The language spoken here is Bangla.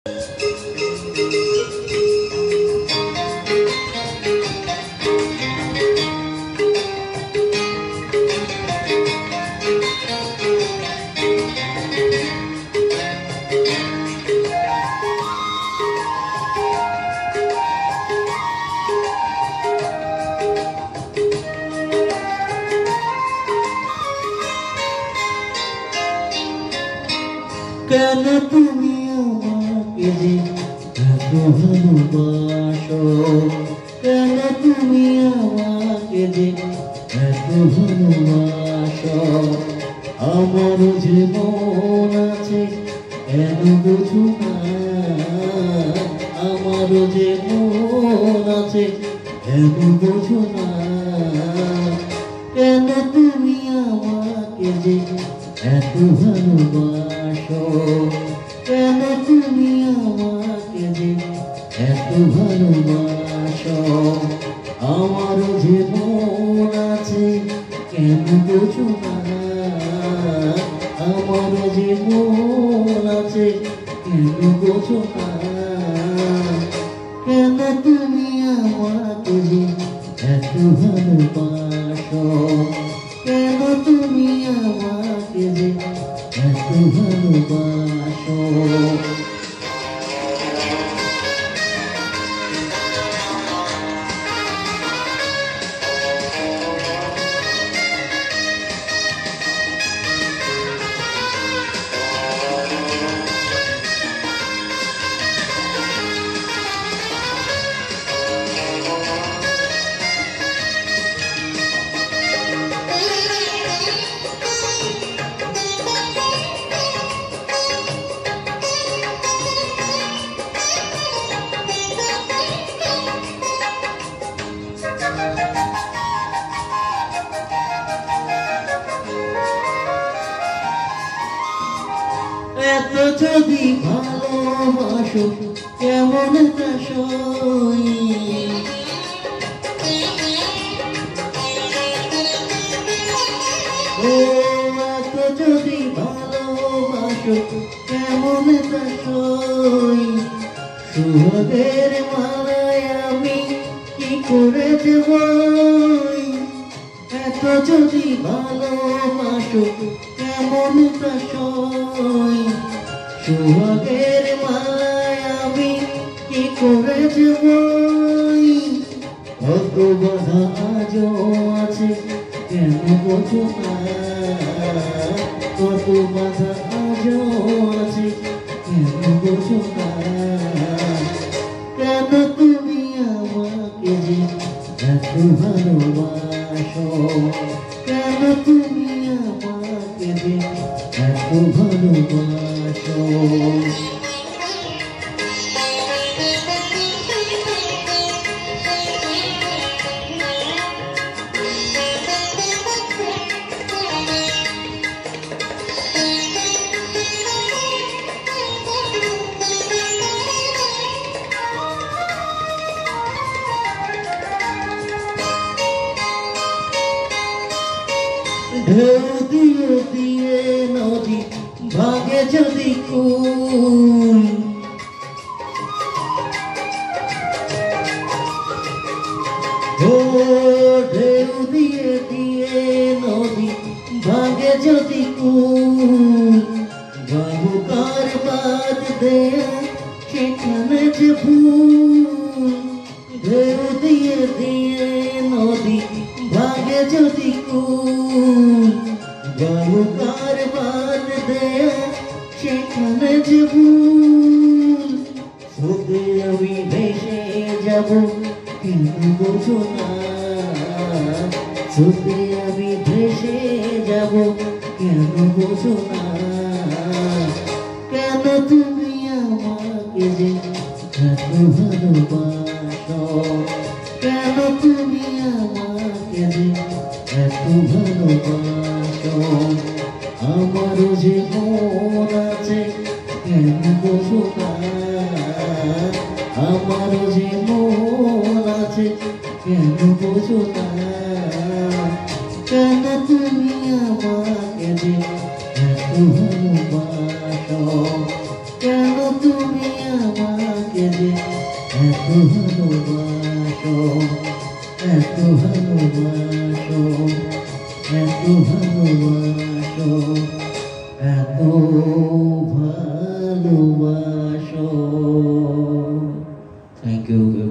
কেন তুমি আমাকে যে এত ভালোবাসো, কেন তুমি আমাকে যে এত ভালোবাসো। আমার যে মন আছে কেন বুঝো না, আমার যে মন আছে কেন বুঝো না। কেন তুমি আমাকে যে এত ভালোবাসো, কেন তুমি আমাকে যে এত ভালোবাসো। আমার যে মন আছে কেন বুঝো না, আমার যে মন আছে কেন বুঝো না। কেন তুমি আমাকে যে এত ভালোবাসো, কেন তুমি আমাকে যে এত ভালোবাসো। এত যদি ভালোবাসো কেমন তা সই, ও এত যদি ভালোবাসো কেমন তা সই। সুহাগের মালায় আমি কি করে দেব, এত যদি ভালোবাসো কেমন তা সই। সুহাগের মালায় আমি কি করে দেব, কত বাধা আজও আছে কেন বোঝো না, কত বাধা আজও আছে কেন বোঝো না। কেন তুমি আমাকে যে এত ভালোবাসো, কেন তুমি আমাকে যে এত ভালোবাসো। ঢেউ দিয়ে দিয়ে নদী ভাগে যদি কুল, ও ঢেউ দিয়ে দিয়ে নদী ভাগে যদি কুল। বাবুকার বাদ দেয়া সেখানে যে ভুল, ঢেউ দিয়ে দিয়ে নদী ভাগে যদি কুল। বাবুকার বাদ দেয়া সেখানে যে ভুল। স্রোতে আমি ভেসে যাব কেন বোঝো না, স্রোতে আমি ভেসে যাব কেন বোঝো না। কেন তুমি আমাকে যে এত ভালোবাসো, কেন তুমি আমাকে যে এত ভালোবাসো। আমার যে মন আছে কেন বোঝো না, আমার যে মন আছে কেন বোঝো না। কেন তুমি আমাকে যে এত ভালোবাসো, কেন তুমি ভালোবাসো, এত ভালোবাসো, এত ভালোবাসো, এত ভালোবাসো। Thank you.